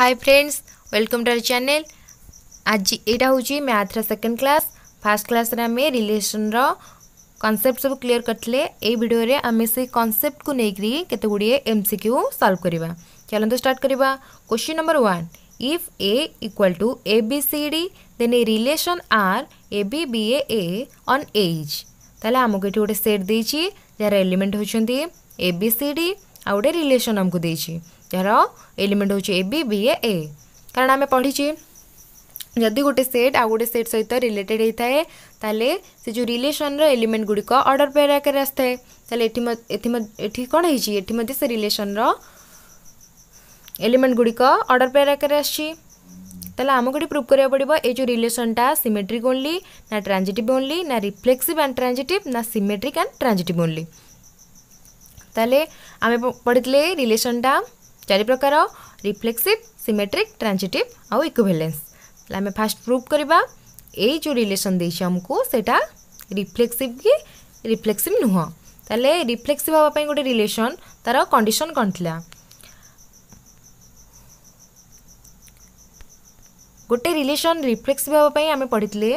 Hi friends, welcome to our channel. आज यहाँ हूँ math second class. First class रे आमे रिलेशन रो कॉन्सेप्ट सब क्लियर करते। ये वीडियो रे आमे से कॉन्सेप्ट को लेकरी केते गुड़िए एमसीक्यू सॉल्व करबा। चलंतु स्टार्ट करबा। Question number 1, if a equal to ABCD then A relation R ABBA on A. ताले हमको ये गोटे सेट देछि जार एलिमेंट होछंती ABCD आ गोटे रिलेशन हमको देछि जार एलिमेंट होछि ABBA। कारण आमे पढ़ी जदि गोटे सेट आ गोटे सेट सहित रिलेटेड होता है ताले से जो रिलेशन रो एलिमेंट गुड़िक ऑर्डर पेयर आकर आसता है। ताले एठी कौन है एठी मध्य से रिलेशन रो एलिमेंट गुड़िक ऑर्डर पेयर आकर आछि। ताले हमको ये प्रूव करिया पड़िबो ए जो रिलेशनटा सिमेट्रिक ओनली ना ट्रांजिटिव ओनली ना रिफ्लेक्सिव एंड ट्रांजिटिव ना सिमेट्रिक एंड ट्रांजिटिव ओनली। ताले आमे पढ़ितले रिलेशनटा चारि प्रकार रिफ्लेक्सिव सिमेट्रिक ट्रांजिटिव आउ इक्विवेलेंस। आमे फास्ट प्रूव करबा ए जो रिलेशन देछि हमको सेटा रिफ्लेक्सिव की रिफ्लेक्सिव नुह। ताले रिफ्लेक्सिव हवा पई गोटे रिलेशन तार कंडीशन कोन थिला। गोटे रिलेशन रिफ्लेक्सिव हवा पई आमे पढ़ितले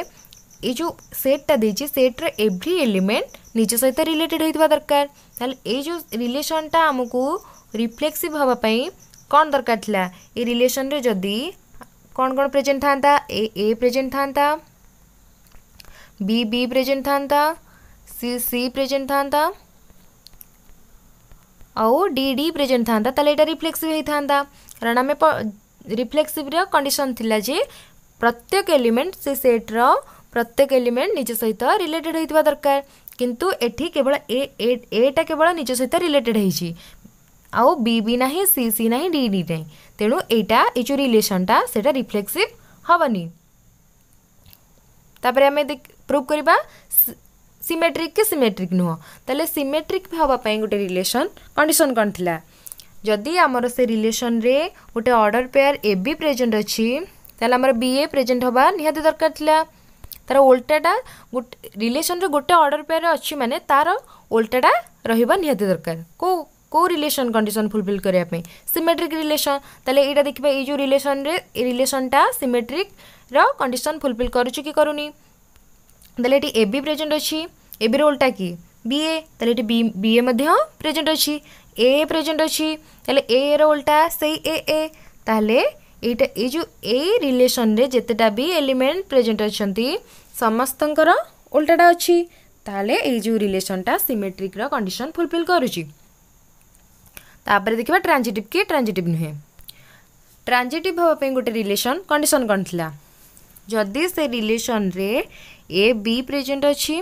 ए जो सेटटा देछि सेट रे एवरी एलिमेंट निज सहित रिलेटेड होइतबा दरकार। ताले ए जो रिलेशनटा हमको रिफ्लेक्सिव हवा पई कोन दरकार थिला। ए रिलेशन रे जदी कौन कौन प्रेजेंट था ए प्रेजेंट था बी प्रेजेंट था सी प्रेजेंट था और डी प्रेजेंट था ताले एटा रिफ्लेक्सिव होता। कारण आम रिफ्लेक्सिव रो कंडीशन थिला जे प्रत्येक एलिमेंट से सेट रो प्रत्येक एलिमेंट निज सहित रिलेटेड होइतबा दरकार। किंतु एठी केवल एटा केवल निज सहित रिलेटेड होइछि आउ बी नाही सी नाही डी नाही। तेणु एटा ए जो रिलेशनटा सेटा रिफ्लेक्सिव हबनी। तापर आमे प्रूव करबा सिमेट्रिक के सिमेट्रिक नुह। ताले सिमेट्रिक हवा पई गोटे रिलेशन कंडीशन कोन थिला। जदि हमर से रिलेशन रे गोटे ऑर्डर पेयर AB प्रेजेंट अछि ताले हमर BA प्रेजेंट हबा निहाती दरकार थिला। तार उल्टाटा गोटे रिलेशन रे गोटे ऑर्डर पेयर अछि माने तार उल्टाटा रहिबा निहाती दरकार। को रिलेशन कंडीशन फुलफिल करिया पे सिमेट्रिक रिलेशन। ताले एटा देखिबा ए जो रिलेशन रे ए रिलेशनटा सिमेट्रिक रो कंडीशन फुलफिल करूची कि करूनी। ताले एटी AB प्रेजेंट अछि AB रो उल्टा की BA। ताले एटी BA मध्य प्रेजेंट अछि A प्रेजेंट अछि ताले A रो उल्टा सेही AA। ताले एटा ए जो ए रिलेशन रे जेतेटा भी एलिमेंट प्रेजेंट अछंती समस्तंकर उल्टाटा अछि। ताले ए जो रिलेशनटा सिमेट्रिक रो कंडीशन फुलफिल करूची। तापर देखिबा ट्रांजिटिव के ट्रांजिटिव नुहे। ट्रांजिटिव हवा पे गोटे रिलेशन कंडीशन कोन थिला। जदि से रिलेशन रे AB प्रेजेंट अछि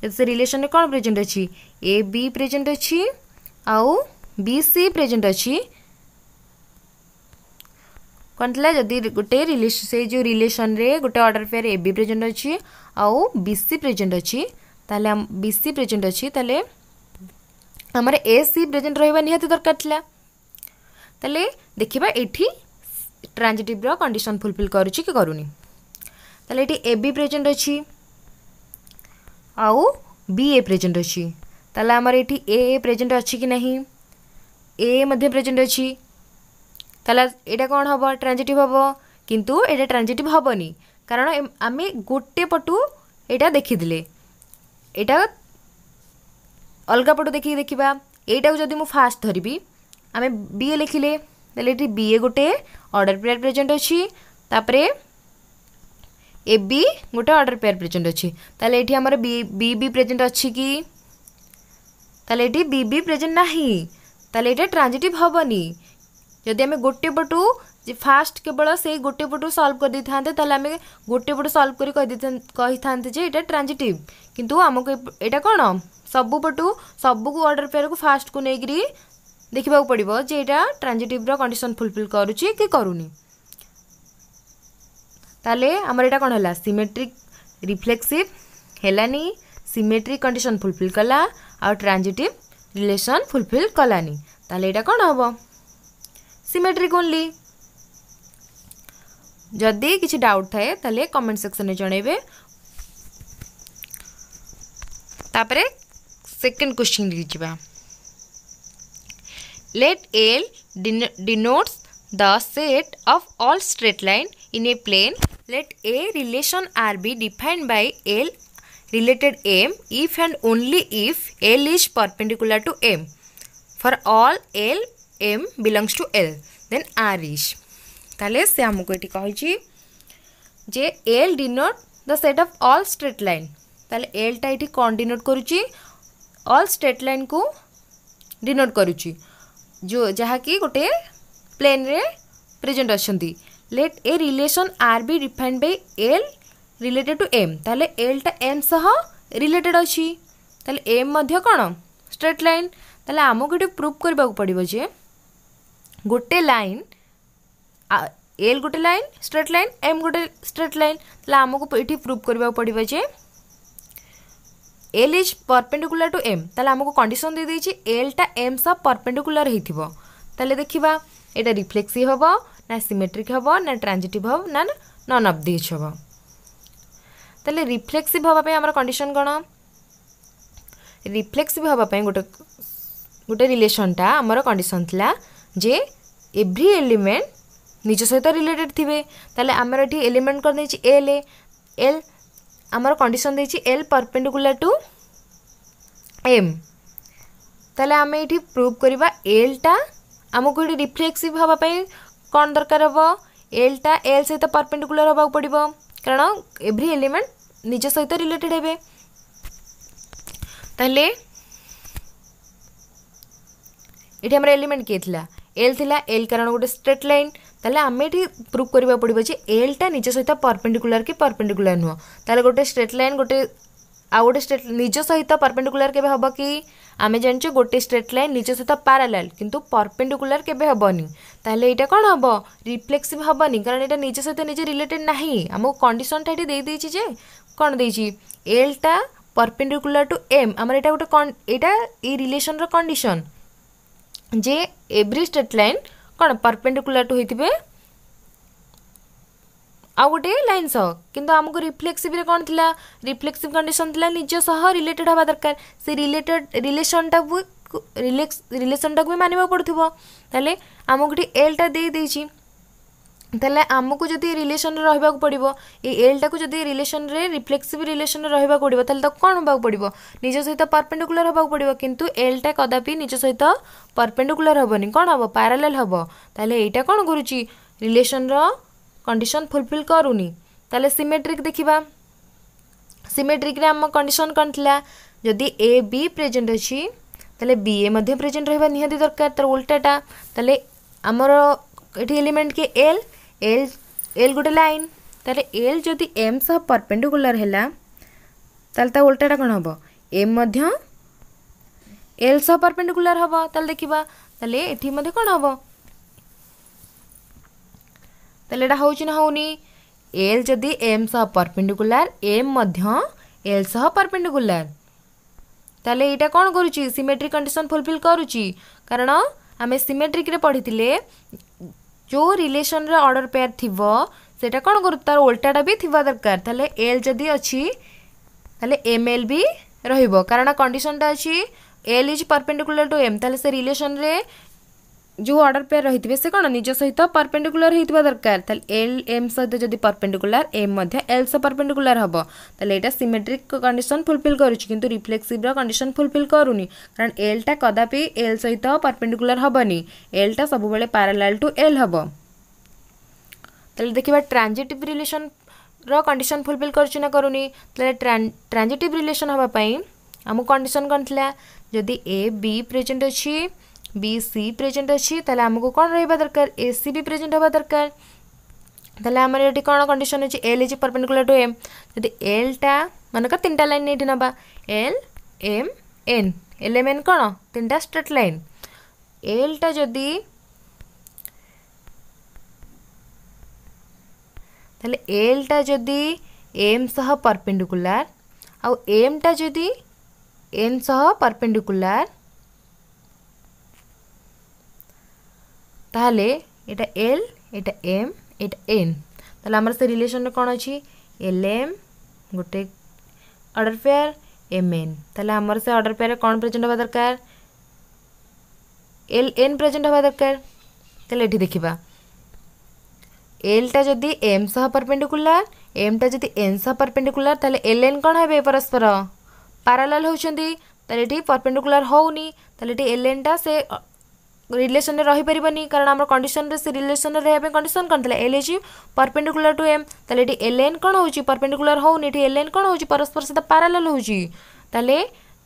जदि से रिलेशन रे कोन प्रेजेंट अछि AB प्रेजेंट अछि आउ BC प्रेजेंट अछि कोन थिला। जदि गोटे रिलेशन से जो रिलेशन रे गोटे ऑर्डर पेयर AB प्रेजेंट अछि आउ BC प्रेजेंट अछि ताले हम BC प्रेजेंट अछि ताले हमर AC प्रेजेंट रहिबा निहाती दरकार थिला। ताले देखिबा एठी ट्रांजिटिव रो कंडीशन फुलफिल करूची कि करूनी। ताले एठी AB प्रेजेंट अछि आउ BA प्रेजेंट अछि ताले हमर एठी A प्रेजेंट अछि कि नहीं A मध्य प्रेजेंट अछि ताले एटा कोन हबो ट्रांजिटिव हबो। किंतु एटा ट्रांजिटिव हबोनी कारण आमे गोटे पटु एटा देखिदिले एटा अलगा पटो देखिए देखा यहीटा जदि मु फास्ट धरबी आमे BA लिखिले ताले एठी BA गोटे ऑर्डर पेयर प्रेजेंट अछि तापरे AB गोटे ऑर्डर पेयर प्रेजेंट अछि ताले एठी हमर BB प्रेजेंट अछि कि ताले एठी BB प्रेजेंट नाही ताले एटा ट्रांजिटिव हबनी। जदि आमे गोटे पटु जे फास्ट केवल से गोटे पटु सॉल्व कर दी थांते ताले आमे गोटे पटु सॉल्व करी कहि थांते जे एटा ट्रांजिटिव। किंतु हमको एटा कोन सबु पटु सबु को ऑर्डर पेयर को फास्ट को नेगरी देखिबा पड़िबो जे एटा ट्रांजिटिव रो कंडीशन फुलफिल करूची कि करूनी। ताले हमर एटा कोन हला सिमेट्रिक रिफ्लेक्सिव हेलानी सिमेट्रिक कंडीशन फुलफिल कला और ट्रांजिटिव रिलेशन फुलफिल कलानी। ताले एटा कोन हबो सिमेट्रिक ओनली। जदि किछि डाउट थाए ताले कमेंट सेक्शन में जणेबे। तापरे सेकंड क्वेश्चन लिखिबा। Let L denotes the set of all straight line in a plane, let a relation R be defined by L related M if and only if L is perpendicular to M. For all L M belongs to L, then R is. ताले से हमको ये कही जे L denote the set of all straight line. ताले L टा ये कौन denote करुची? all straight line को denote करुची जो जहाँ की गोटे प्लेन रे प्रेजेंट अच्छी. Let a relation R be defined by L related to M. ताले एल टा एम सह रिलेटेड अच्छी. ताले एम मध्य कौन स्ट्रेट लाइन. ताले आमको ये प्रूफ करने को पड़ो जे गोटे लाइन एल गोटे लाइन स्ट्रेट लाइन एम गोटे स्ट्रेट लाइन. ताले आमको ये प्रूफ करने को पड़ो जे L is perpendicular to M. ताले आमको कंडीशन दे देछि एल टा एम सह परपेंडिकुलर होइथिबो. ताले देखिबा एटा रिफ्लेक्सिव हबो ना सिमेट्रिक हबो ना ट्रांजिटिव हबो ना नन ऑफ दिस हबो. ताले रिफ्लेक्सिव हबा पे हमर कंडीशन कोन. रिफ्लेक्सिव हबा पे गोटे गोटे रिलेशन टा हमर कंडीशन थिला जे एवरी एलिमेंट निज सहित रिलेटेड थिबे. ताले हमर एठी एलिमेंट कर देछि एल एल आमर कंडीशन देछि एल परपेंडिकुलर टू एम. ताले आम ये प्रूव करवा एल टा आमको ये रिफ्लेक्सिव हाँपाई कौन दरकार हम एल टा एल सहित परपेंडिकुलर हवा पड़ो कारण एवरी एलिमेंट निज सहित रिलेटेड हे. ताले ये आम एलिमेंट किए थिला एल थिला एल कारण गोटे स्ट्रेट लाइन. ताले आम ये प्रूव करवा पड़ो जे एल टा निज सहित परपेंडिकुलर कि परपेंडिकुलर नुह. ताले गोटे स्ट्रेट लाइन गोटे आ गोटे स्ट्रेट निज सहित परपेंडिकुलर केबे हबो कि आमे जानछु गोटे स्ट्रेट लाइन निज सहित पैरेलल किंतु परपेंडिकुलर केबे हबोनी. ताले एटा कोन हबो रिफ्लेक्सिव हबोनी कारण एटा निज सहित निज रिलेटेड नाही. हमको कंडीशन टा दे देछि जे कोन देछि एल टा परपेंडिकुलर टू एम. हमर एटा गोटे एटा ई रिलेशन रो कंडीशन जे एवरी स्ट्रेट लाइन कोन परपेंडिकुलर टू होइतिबे आ गोटे लाइन सह किंतु आमको रिफ्लेक्सिव रे कौन थिला रिफ्लेक्सिव कंडीशन थिला निज सह रिलेटेड हवा दरकार. से रिलेटेड रिलेशन टा भी मानिबा पड़थिबो. ताले आमको ठी एल टा दे देछि. ताले आमको जदि रिलेशन रे रहबा पड़िबो ए एल टा को जदि रिलेशन रे रिफ्लेक्सिव रिलेशन रे रहबा पड़िबो ताले तो कोन होबा पड़िबो निज सहित परपेंडिकुलर होबा पड़िबो. किंतु एल टा कदापि निज सहित परपेंडिकुलर हबोनी कोन हबो पैरेलल हबो. ताले एटा कोन करूची रिलेशन रो कंडीशन फुलफिल करूनी. ताले सिमेट्रिक देखिबा सिमेट्रिक रे हम कंडीशन कोन थिला जदि ए बी प्रेजेंट अछि ताले बी ए मध्ये प्रेजेंट रहबा निहाती दरकार. तर उल्टाटा ताले हमर एठी एलिमेंट के एल एल एल गोटे लाइन. ताले एल जदि एम सह परपेंडिकुलर हैला ताले ता उल्टाटा कोन हबो एम मध्ये एल सह परपेंडिकुलर हबो. ताले देखिबा ताले एठी मध्ये कोन हबो ताले एटा होउची ना होउनी एल जदि एम सह परपेंडिकुलर एम मध्य एल सह परपेंडिकुलर. ताले एटा कोन करूची सिमेट्रिक कंडीशन फुलफिल करूची कारण आमे सिमेट्रिक रे पढ़िथिले जो रिलेशन रे ऑर्डर पेयर थिबो सेटा कोन करू तार उल्टाटा भी थिबा दरकार. ताले एल जदि अछि ताले एम एल भी रहिबो कारण कंडीशन टा अछि L is perpendicular to M. ताले से रिलेशन रे जो ऑर्डर पेयर रही से कौन निज सहित परपेंडिकुलर होइतिबा दरकार. ताले एल एम सहित जदि परपेंडिकुलर एम मध्ये एल सह परपेंडिकुलर हबो ताले एटा सिमेट्रिक कंडीशन फुलफिल करूची किंतु रिफ्लेक्सिव रो कंडीशन फुलफिल करूनी कारण एल टा कदापि एल सहित परपेंडिकुलर हबनी. एल टा सब बेले पैरेलल टू एल हबो. ताले देखिबा ट्रांजिटिव रिलेशन रो कंडीशन फुलफिल करूची ना करूनी. ताले ट्रांजिटिव रिलेशन हबा पई हम कंडीशन कोन थिला जदि ए बी प्रेजेंट अछि बी सी प्रेजेंट अच्छी ताले हमको कौन रहा दरकार ए सी भी प्रेजेंट हवा दरकार. ताले हमर एटी कौन कंडीशन अछि L is perpendicular to M. जदि एल टा मानकर तीनटा लाइन एठी नबा L M N L M N कौन तीनटा स्ट्रेट लाइन. एल टा जदि ताले एल टा जदि एम सह परपेंडिकुलर आ एम टा जदि एन सह परपेंडिकुलर ताहले एटा एल एटा एम एटा एन. ताहले हमर से रिलेशन रे कोन अछि एल एम गोटे ऑर्डर पेयर एम एन. ताहले हमर से ऑर्डर पेयर कोन प्रेजेंट हवा दरकार एल एन प्रेजेंट हवा दरकार. ताहले एठी देखिबा एलटा जदि एम सह परपेंडिकुलर एमटा जदि एन सह परपेंडिकुलर ताले एल एन कौन है परस्पर पैरेलल होउछंदी ताले एठी परपेंडिकुलर होउनी ताले एठी एल एन टा से रिलेशन रे रही परिबनी कारण हमर कंडीशन रे से रिलेशन रे रहबे कंडीशन कोन तले L is perpendicular to M ताले एठी एल एन कोन होउची परपेंडिकुलर होउनी एठी एल एन कोन होउची परस्पर से पैरेलल होउची ताले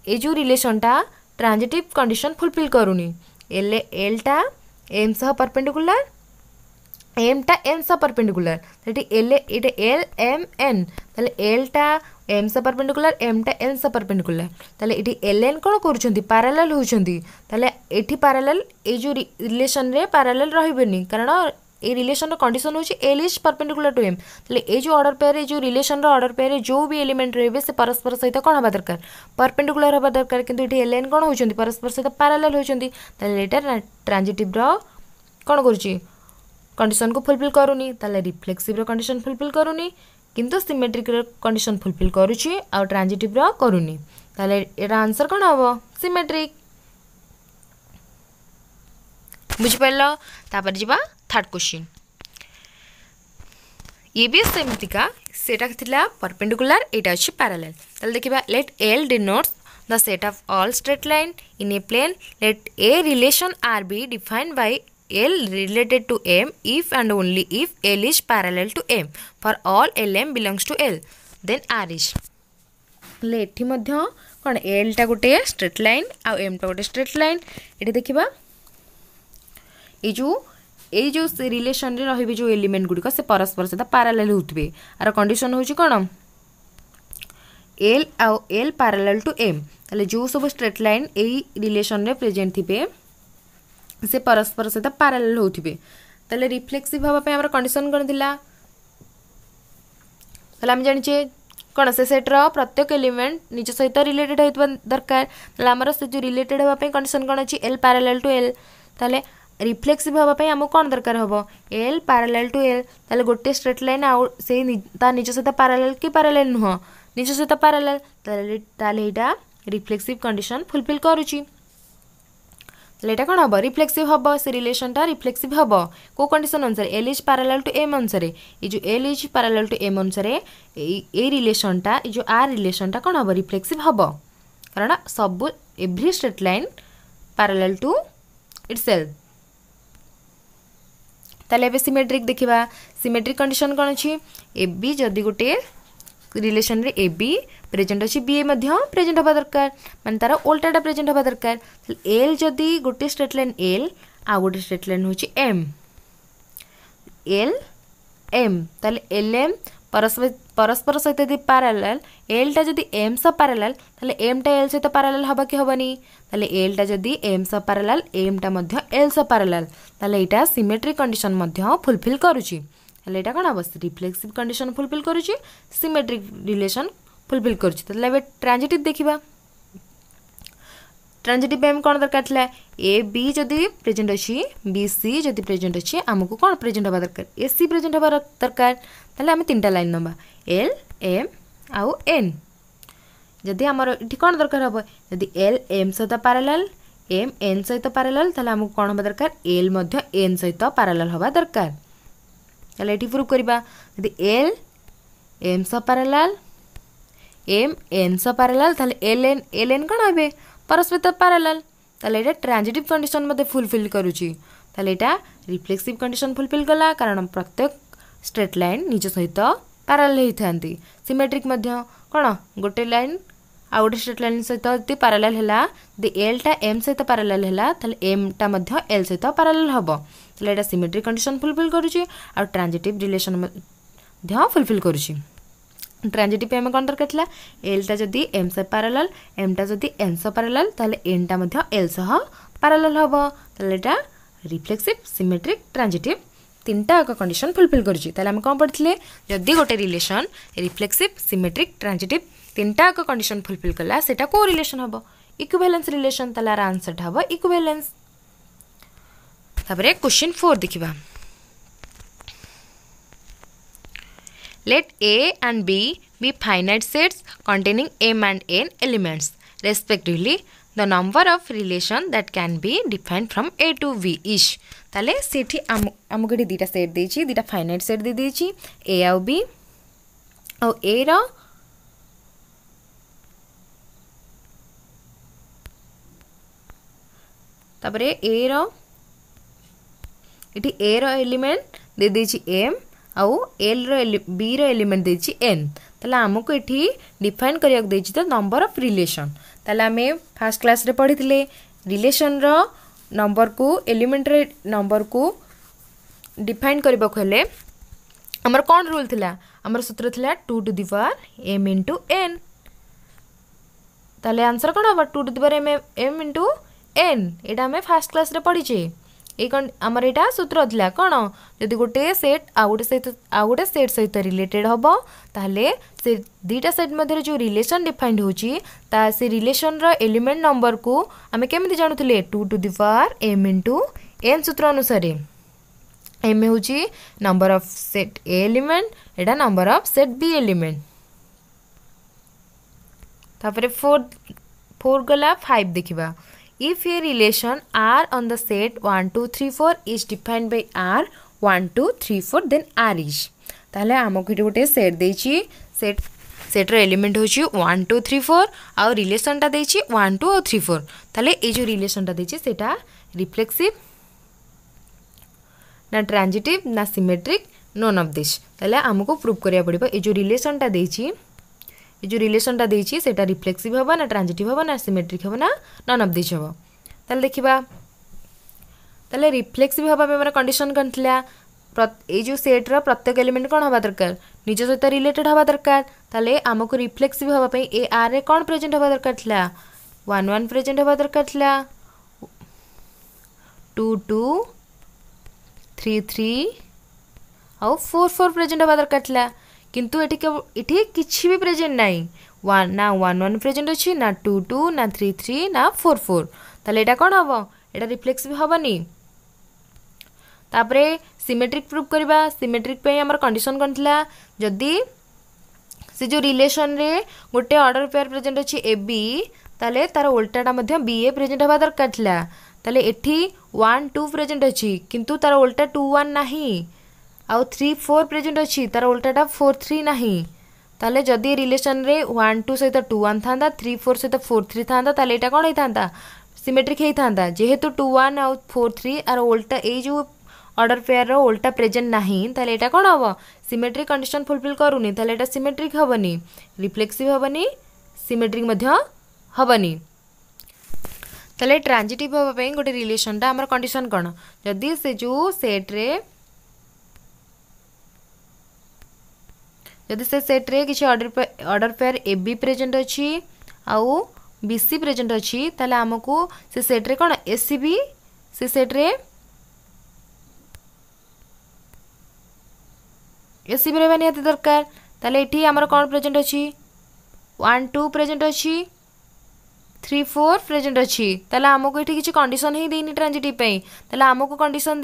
ए जो रिलेशन टा ट्रांजिटिव कंडीशन फुलफिल करूनी एल टा एम सह परपेंडिकुलर एम टा एन सह परपेंडिकुलर एठी एल एम एन ताले एल टा एम सह परपेंडिकुलर एम टा एन सह परपेंडिकुलर ताले एठी एल एन कोन करूछंती पैरेलल होउछंती ताले एठी पैरेलल ए जो रिलेशन रे पैरेलल रहिबेनी कारण ए रिलेशन रो कंडीशन होची L is perpendicular to M ताले ए जो ऑर्डर पेयर ए जो रिलेशन रो ऑर्डर पेयर जो भी एलिमेंट रहबे से परस्पर सहित कोन हबा दरकार परपेंडिकुलर हबा दरकार किंतु एठी एल एन कोन होउछंती परस्पर सहित पैरेलल होउछंती ताले एटा ट्रांजिटिव रो कोन करूची कंडीशन को फुलफिल करूनी ताले रिफ्लेक्सिव रो कंडीशन फुलफिल करूनी किंतु सिमेट्रिक रो कंडीशन फुलफिल करूची आ ट्रांजिटिव रो करूनी ताले एटा आंसर कोन हबो सिमेट्रिक बुझ पाइलो तापर जिबा थर्ड क्वेश्चन ये भी सेमती का सेटा थिला परपेंडिकुलर एटा अछि पैरेलल ताले देखिबा let L denotes the set of all straight line in a plane let a relation R be defined by L related to M if and only if L is parallel to M for all Lm belongs to L then R is ले एठी मध्य कोन L टा गोटे straight line आ M टा गोटे straight line एठी देखिबा ए जो relation रे रहिबे जो एलिमेंट गुडी से परस्पर सहित पैरेलल होतबे आर कंडीशन होची कोन L आ L पैरेलल टू M ताले जो सब स्ट्रेट लाइन ए रिलेशन रे प्रेजेंट थिबे से परस्पर सहित पैरेलल होथिबे ताले रिफ्लेक्सिव हबा पे हमर कंडीशन कोन दिला ताले हम जानि छे कोन से सेट रो प्रत्येक एलिमेंट निज सहित रिलेटेड होइतबा दरकार ताले हमर से जो रिलेटेड हबा पे कंडीशन कोन अछि L पैरेलल टू L ताले रिफ्लेक्सिव हबा पे हमको कोन दरकार हबो L पैरेलल टू L ताले गोटे स्ट्रेट लाइन आ से ता निज सहित पैरेलल की पैरेलल नुह निज सहित पैरेलल ताले एटा रिफ्लेक्सिव कंडीशन फुलफिल करूची लेटा कौन हम रिफ्लेक्सिव हम से रिलेशन टा रिफ्लेक्सिव हम को कंडीशन अनुसार L is parallel to M अनुसार ये जो L is parallel to M अनुसार ए रिलेशन टा जो आर रिलेशन टा कौन हम रिफ्लेक्सिव हम कारण सब every straight line parallel to itself ताले एबे सिमेट्रिक देखिबा सिमेट्रिक कंडीशन कोन अछि ए बी जदी गोटे रिलेशन रे ए बी प्रेजेंट अछि बी ए मध्य प्रेजेंट हबा दरकार माने तारा उल्टाटा प्रेजेंट हबा दरकार एल जदी गोटे स्ट्रेट लाइन एल आ गोटे स्ट्रेट लाइन होछि एम एल एम ताले एल एम परस्पर सहित यदि पैरेलल एल टा जदी एम स पैरेलल ताले एम टा एल सहित पैरेलल हबा कि हबनी ताले एल टा जदी एम स पैरेलल एम टा मध्य एल स पैरेलल ताले एटा सिमेट्रिक कंडीशन मध्य फुलफिल करूची ताले एटा कोन अवश्य रिफ्लेक्सिव कंडीशन फुलफिल करूची सिमेट्रिक रिलेशन फुलफिल करूची ताले एबे ट्रांजिटिव देखिबा ट्रांजिटिव पे हम कोन दरकार थला ए बी जदी प्रेजेंट अछि बी सी जदी प्रेजेंट अछि हमको कोन प्रेजेंट हबा दरकार ए सी प्रेजेंट हबा दरकार ताले हम तीनटा लाइन नबा एल एम आउ एन जदी हमर इठी कोन दरकार हबो जदी एल एम सहित पैरेलल एम एन सहित पैरेलल ताले हमको कोन हबा दरकार एल मध्य एन सहित पैरेलल हबा दरकार ताले इठी प्रूव करबा जदी एल एम स पैरेलल एम एन स पैरेलल ताले एल एन कोन हबे परस्पर पैरेलल ताले एटा ट्रांजिटिव कंडीशन मध्ये फुलफिल करूची ताले एटा रिफ्लेक्सिव कंडीशन फुलफिल कला कारण प्रत्येक स्ट्रेट लाइन निज सहित पैरेलल हेई थांती सिमेट्रिक मध्ये कोन गोटे लाइन आ गोटे स्ट्रेट लाइन सहित यदि पैरेलल हला दि एल टा एम सहित पैरेलल हला ताले एम टा मध्ये एल सहित पैरेलल हबो ताले एटा सिमेट्रिक कंडीशन फुलफिल करूची आ ट्रांजिटिव रिलेशन मध्ये फुलफिल करूची ट्रांजिटिव पे हम कोन दरकार थला एल टा जदी एम से पैरेलल एम टा जदी एन से पैरेलल ताले एन टा मध्ये एल सह पैरेलल हबो ताले एटा रिफ्लेक्सिव सिमेट्रिक ट्रांजिटिव तीनटा का कंडीशन फुलफिल करछि ताले हम कोन पढथिले जदी गोटे रिलेशन रिफ्लेक्सिव सिमेट्रिक ट्रांजिटिव तीनटा का कंडीशन फुलफिल कला सेटा को रिलेशन हबो इक्विवेलेंस रिलेशन ताले आंसर हबो इक्विवेलेंस तापरे क्वेश्चन 4 देखिबा Let A and B be finite sets containing M and N elements, respectively. The number of relation that can be defined from A to V is. ताले सेठी आमको ये दुटा set देछि दुटा फाइनाइट सेट दे देछि ए आउ बी आ ए रो तापरे ए रो इटी ए रो एलिमेंट दे देछि m आउ एल रो बी रो एलिमेंट देछि n ताले हमको एठी डिफाइन करिया देछि त नंबर ऑफ रिलेशन ताले हमें फर्स्ट क्लास रे पढिथिले रिलेशन रो नंबर को एलिमेंट रे नंबर को डिफाइन करबा हेले हमर कोन रूल थिला हमर सूत्र थिला 2 to the power m into n ताले आंसर कोन होबा 2 to the power m into n एटा हमें फर्स्ट क्लास रे पढिचे ए कोन हमर एटा सूत्र थिला कोन जदि गोटे सेट आ गोटे सेट सहित रिलेटेड होबो ताले से दुटा सेट मध्ये जो रिलेशन डिफाइंड होची ता से रिलेशन रो एलिमेंट नंबर को हमें केमिति जानुथिले 2 to the power m into n सूत्र अनुसार m होची number of set a element एटा number of set b element तापरे 4 गला 5 देखिबा if a relation R on the set 1 2 3 4 is defined by R 1 2 3 4 then R is ताले हमको गोटे सेट देछि सेट रो एलिमेंट होछि 1 2 3 4 आ रिलेशन टा देछि 1 2 और 3 4 ताले ए जो रिलेशन टा देछि सेटा रिफ्लेक्सिव ना ट्रांजिटिव ना सिमेट्रिक नोन ऑफ दिस ताले हमको प्रूव करिया पड़िबो ए जो रिलेशन टा देछि ये जो रिलेशन टा देछि सेटा रिफ्लेक्सिव होबा ना ट्रांजिटिव होबा ना सिमेट्रिक होबा ना नन ऑफ दिस होबा ताले देखिबा ताले रिफ्लेक्सिव होबा में हमर कंडीशन कनथला ए जो सेट रो प्रत्येक एलिमेंट कोन होबा दरकार निज सहित रिलेटेड होबा दरकार ताले हमको रिफ्लेक्सिव होबा पे ए आर रे कोन प्रेजेंट होबा दरकार थला 1 1 प्रेजेंट होबा दरकार थला 2 2 3 3 और 4 4 प्रेजेंट होबा दरकार थला किंतु एठी किछि भी प्रेजेंट नाही 1 ना 1 1 प्रेजेंट अछि ना 2 2 ना 3 3 ना 4 4 ताले एटा कोन होबो एटा रिफ्लेक्सिव होबनी तापरे सिमेट्रिक प्रूफ करबा सिमेट्रिक पे हमर कंडीशन कोनथला जदी से जो रिलेशन रे गोटे ऑर्डर पेयर प्रेजेंट अछि ए बी ताले तार उल्टाटा मध्ये बी ए प्रेजेंट होबा दरकार थला ताले एठी 1 2 प्रेजेंट अछि किंतु तार उल्टा 2 1 नाही आ 3 4 प्रेजेंट अछि तार उल्टाटा 4 3 नाही ताले जदी रिलेशन रे 1 2 सहित 2 1 थांदा 3 4 सहित 4 3 थांदा ताले एटा कोन हेतांदा सिमेट्रिक हेतांदा जेहेतु 2 1 आ 4 3 आर उल्टा ए जो ऑर्डर पेयर रो उल्टा प्रेजेंट नाही ताले एटा कोन होबो सिमेट्रिक कंडीशन फुलफिल करूनी ताले एटा सिमेट्रिक हबनी रिफ्लेक्सिव हबनी सिमेट्रिक मध्य हबनी ताले ट्रांजिटिव होबा पे गोटे रिलेशन ता हमर कंडीशन कोन जदी से जो सेट रे जदि से सेट रे किछि order pair A be present अछि आउ बी सी प्रेजेंट अछि ताले हमको से सेट रे कोन ए सी बी से सेट रे ए सी बी रे बनिया दरकार ताले एठी हमर कोन प्रेजेंट अछि 1 2 प्रेजेंट अछि 3 4 प्रेजेंट अछि ताले हमको एठी किछि कंडीशन ही देनी ट्रांजिटिव पे ताले हमको कंडीशन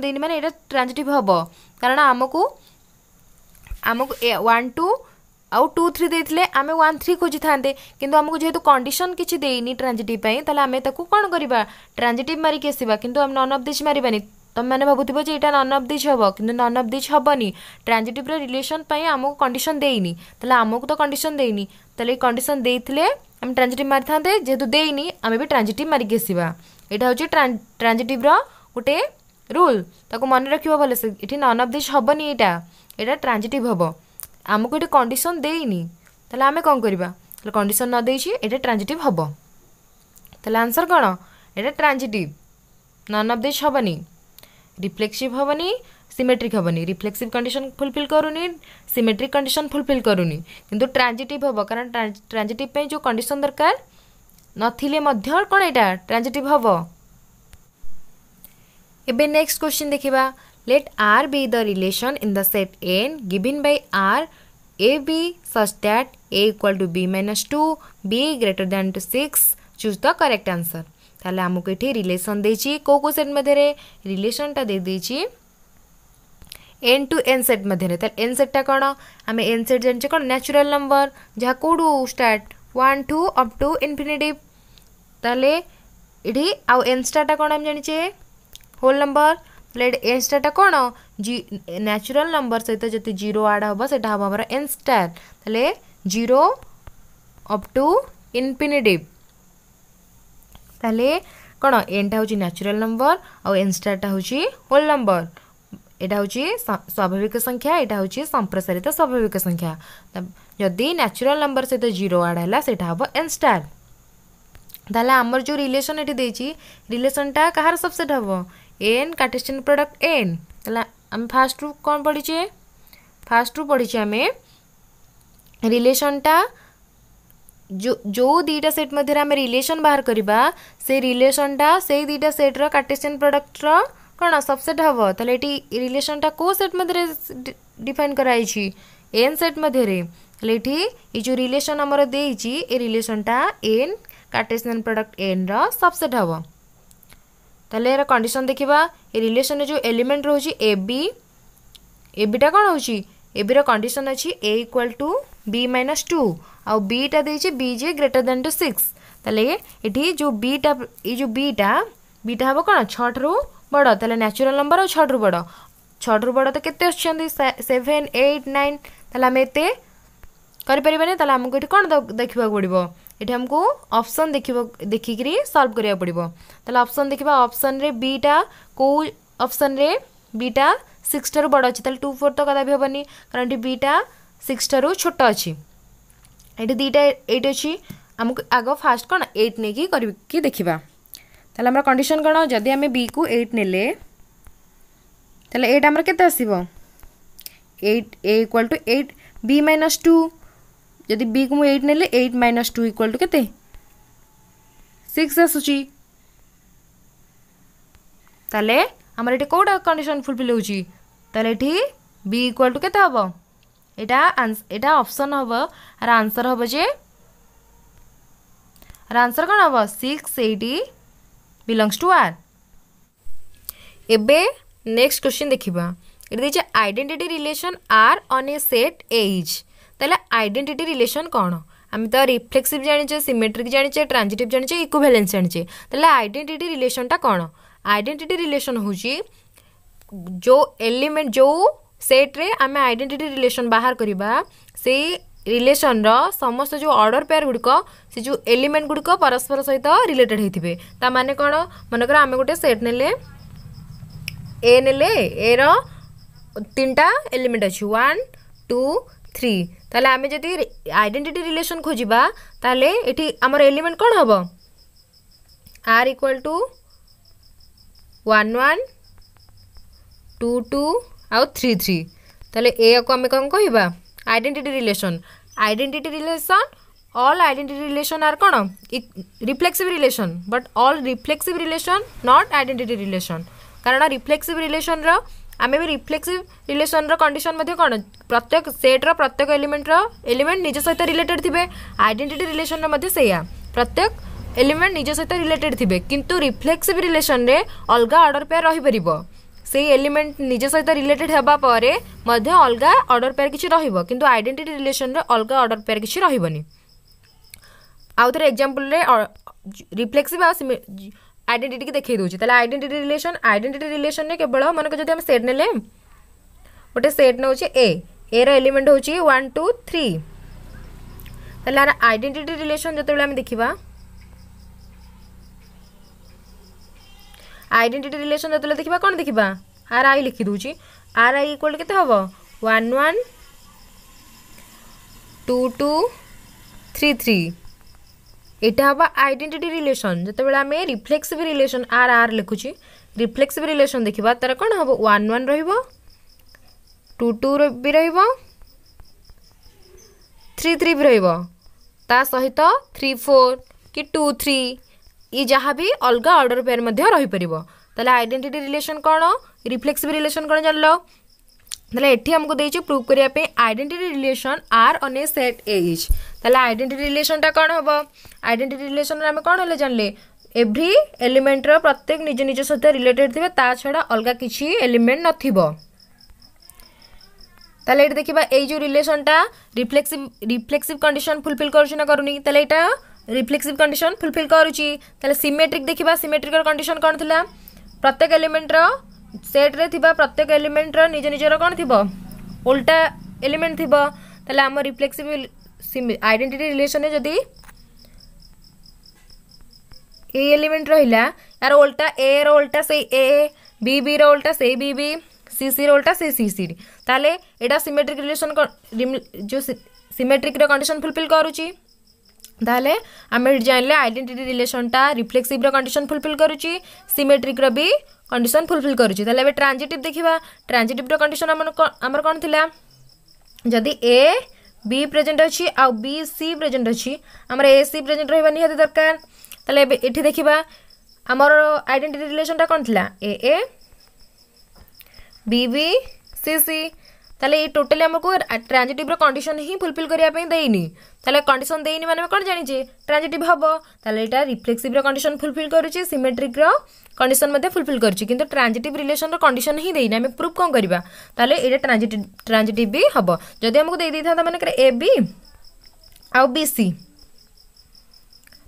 देनी माने एटा ट्रांजिटिव हबो कारण हमको 1 2 आउ 2 3 देथिले आमे 1 3 खोजि थांदे किंतु हमको जेहेतु कंडीशन किछि देइनी ट्रांजिटिव पई ताले आमे ताकू कोन करिबा ट्रांजिटिव मारि के आसीबा किंतु हम नॉन ऑफ दिस मारिबानी तम माने भाबुथिबो जे एटा नॉन ऑफ दिस हबो किंतु नॉन ऑफ दिस हबनी ट्रांजिटिव रे रिलेशन पई हमको कंडीशन देइनी ताले हमको तो कंडीशन देइनी ताले कंडीशन देइथिले हम ट्रांजिटिव मारि थांदे जेहेतु देइनी आमे भी ट्रांजिटिव मारि के आसीबा एटा होची ट्रांजिटिव रो गुटे रूल ताको मन रखिबो भले से एठी non of this हबनी Etah transitive हबो हमको एटा कंडीशन देइनी ताले आमे कोन करबा ताले कंडीशन न देइछि एटा ट्रांजिटिव हबो ताले आंसर कोन एटा ट्रांजिटिव नॉन ऑफ दिस हबनी रिफ्लेक्सिव हबनी सिमेट्रिक हबनी रिफ्लेक्सिव कंडीशन फुलफिल करूनी सिमेट्रिक कंडीशन फुलफिल करूनी किंतु ट्रांजिटिव हबो कारण ट्रांजिटिव पे जो कंडीशन दरकार नथिले मध्य कोन एटा ट्रांजिटिव हबो एबे नेक्स्ट क्वेश्चन देखिबा let R be the relation in the set n given by R a b such that a equal to b minus 2 b greater than to 6 choose the correct answer ताले हमको एठी relation देछि को set मध्ये रे relation ता दे देछि n to n set मध्ये रे ताले n सेट ता कोन हमें n सेट जन कोन नेचुरल नंबर जहा कोडू स्टार्ट 1 2 अप टू इंफिनिटी ताले एठी आ n स्टार ता कोन हम जानि छे whole number plate N star कौन नेचुरल नंबर सहित जो जीरो आड हम से हम आम एन स्टार ताले जीरो अप टू इनफिनिटिव ताले कौन एनटा हूँ नेचुरल नंबर आउ एन स्टारटा हूँ होल नंबर एटा हूँ स्वाभाविक संख्या एटा हूँ संप्रसारित स्वाभाविक संख्या जदि नेचुरल नंबर सहित जीरो आड है से हम एन स्टार ताले आमर जो रिलेशन ये देती रिलेशनटा कहार सबसेट हम एन कार्टेशियन प्रोडक्ट एन ताले आम फास्ट रू कौन पढ़ीचे फास्ट रू पढ़ीचे आम रिलेशनटा जो दीटा सेट मध्य आम रिलेशन बाहर करवा से रिलेशनटा से दीटा सेट्र कार्टेशियन प्रोडक्टर कौन सबसेट हम ताले रिलेशनटा को सेट मध्य डिफाइन कराई एन सेट मध्य ये जो रिलेशन आमर देती ए रिलेशनटा एन कार्टेशियन प्रोडक्ट एन रो सबसेट हम ताले यार कंडीशन देखा ए रिलेशन जो एलिमेंट रोची एबीटा कौन हो एबी रो कंडीशन अच्छी A equal to B minus two आउ बीटा देचे बी जे ग्रेटर देन टू 6 ताले ये जो बीटा बीटा हम कौन 6 रु बड़ ताले नेचुरल नंबर और 6 रु बड़ 6 रु बड़ तो केते अच्छे 7 8 9 ताले आम एते करें ताले आमको ये कौन देखा पड़ो ये हमको ऑप्शन देखिकी सॉल्व करिया पड़ो ताले ऑप्शन देखा ऑप्शन रे बीटा को ऑप्शन रे बीटा 6 टारू बड़ अच्छी 2 4 तो कदा भी हेनी कारण ये बीटा 6 टारू छोट अच्छी ये दीटा 8 अच्छी आमको आग फास्ट कौन 8 नहीं कि देखा ताले आम कंडीशन कौन जदि आम बी को 8 नेले ताले 8 आमर केते आसीबो 8 ए इक्वल टू 8 बी माइनस 2 जदि बी को 8 नेले 8 माइनस 2 इक्वल टू केते 6 आसुची ताले आमर ये कौटा कंडीशन फुलफिल होची ताले ये बी इक्वल टू केते हबो एटा ऑप्शन हम आर आंसर हम जे आंसर कौन हम 680 बिलोंग्स टू आर एबे नेक्स्ट क्वेश्चन देखिबा इट देचे identity relation R on A set as ताले आइडेंटिटी रिलेशन कौन आम तो रिफ्लेक्सिव जानिचे सिमेट्रिक जानिचे ट्रांजिटिव जानिचे इक्विवेलेंस जानिचे ताले आइडेंटिटी रिलेशनटा कौन आइडेंटिटी रिलेशन होची जो एलिमेंट जो सेट रे आम आइडेंटिटी रिलेशन बाहर करवा से रिलेशन रो समस्त जो ऑर्डर पेयर गुड़िक से जो एलिमेंट गुड़िक परस्पर सहित रिलेटेड होते ता माने कौन मनकर आम गोटे सेट नेले ए नेले ए रो 3टा एलिमेंट अच्छी 1 2 3 ताले आम जदि आइडेंटिटी रिलेशन खोजा ताले एठी आमर एलिमेंट कौन हम आर इक्वल टू 1 1 2 2 आउ 3 3 ताले ए को आम कौन कहवा identity relation all identity relation are कौन reflexive relation but all reflexive relation not identity relation कारण रिफ्लेक्सिव रिलेशन रो आम भी रिफ्लेक्सिव रिलेशन रो कंडीशन मध्ये कौन प्रत्येक सेट रो प्रत्येक एलिमेंट निज सहित रिलेटेड थे आइडेंटिटी रिलेशन मध्ये सेया प्रत्येक एलिमेंट निज सहित रिलेटेड थे किंतु रिफ्लेक्सिव रिलेशन रे अलग ऑर्डर पेयर रही परिबो से एलिमेंट निज सहित रिलेटेड हेबा परे मध्ये अलग ऑर्डर पेयर किछि रहिबो किंतु आइडेंटिटी रिलेशन रे अलग ऑर्डर पेयर किछि रहिबोनी आउ थोर एग्जांपल रे रिफ्लेक्सिव आइडेंटिटी की देखै दोछि ताले आइडेंटिटी रिलेशन रे केवल माने जदि हम सेट नेले गोटे सेट नउछि ए रो एलिमेंट होछि 1 2 3 ताले आइडेंटिटी रिलेशन जते हम देखिबा आइडेंटिटी रिलेशन जो देखा कौन देखा आर आई लिखी दूची आर आई इक्वल के हम 1 1 2 2 3 3 यहाँ हम आइडेंटिटी रिलेशन जो आम रिफ्लेक्सिव रिलेशन आर आर लिखुची रिफ्लेक्सिव रिलेशन देखा तार कौन हम 1 1 2 2 भी थ्री थ्री भी ता सहित 3 4 कि 2 3 ये जहाँ भी अलग ऑर्डर पेयर रही पार आइडेंटिटी रिलेशन कौन रिफ्लेक्सिव रिलेशन कौन जान लो ये हमको देती प्रूव करने identity relation R on A set as ताले आइडेंटिटी रिलेशनटा कौन हम आइडेंटिटी रिलेशन आम कौन है जानले एव्री एलिमेंट प्रत्येक निज निज सहित रिलेटेड थे ता छड़ा अलग किसी एलिमेंट नथिबो ताले ये देखा ये जो रिलेशनटा रिफ्लेक्सिव कंडीशन फुलफिल करुछि ना करूनी ताले एटा रिफ्लेक्सिव कंडीशन फुलफिल करुछि ताले सिमेट्रिक देखिबा सिमेट्रिक कंडीशन कौन थिला प्रत्येक एलिमेंट रो सेट रे थिबा प्रत्येक एलिमेंट रो निज निजर कोन थिबो उल्टा एलिमेंट थिबो ताले हम रिफ्लेक्सिव आइडेंटिटी रिलेशन जदी ए एलिमेंट रहिला यार उल्टा ए रो उल्टा से ए बी बी रो उल्टा से बी बी सी सी रो उल्टा से सी सी ताले एटा सिमेट्रिक रिलेशन जो सिमेट्रिक रो कंडीशन फुलफिल करूची ताले आम जानले आइडेंटिटी रिलेशनटा रिफ्लेक्सिव कंडीशन फुलफिल करुच्ची सिमेट्रिक भी कंडीशन फुलफिल करुच्ची ताले एबे ट्रांजिटिव देखिबा ट्रांजिटिव कंडीशन आमर कोन थिला जदि ए बी प्रेजेंट अछि आ बी सी प्रेजेंट अछि आमर ए सी प्रेजेंट रहबा निहाती दरकार ताले एबे एठी देखिबा आमर आइडेंटिटी रिलेशनटा कोन थिला ए बी बी सी सी ताले ये टोटली हमको ट्रांजिटिव कंडीशन ही फुलफिल करिया पे देइनी ताले कंडीशन देइनी माने कोन जानि जे ट्रांजिटिव हबो ताले एटा रिफ्लेक्सिव कंडीशन फुलफिल करूची सिमेट्रिक कंडीशन मध्ये फुलफिल करूची किंतु ट्रांजिटिव रिलेशन कंडीशन ही देइनी हम प्रूफ कोन करबा ताले एटा ट्रांजिटिव भी हबो जदि हमको देइ दैथा त माने A B uh B C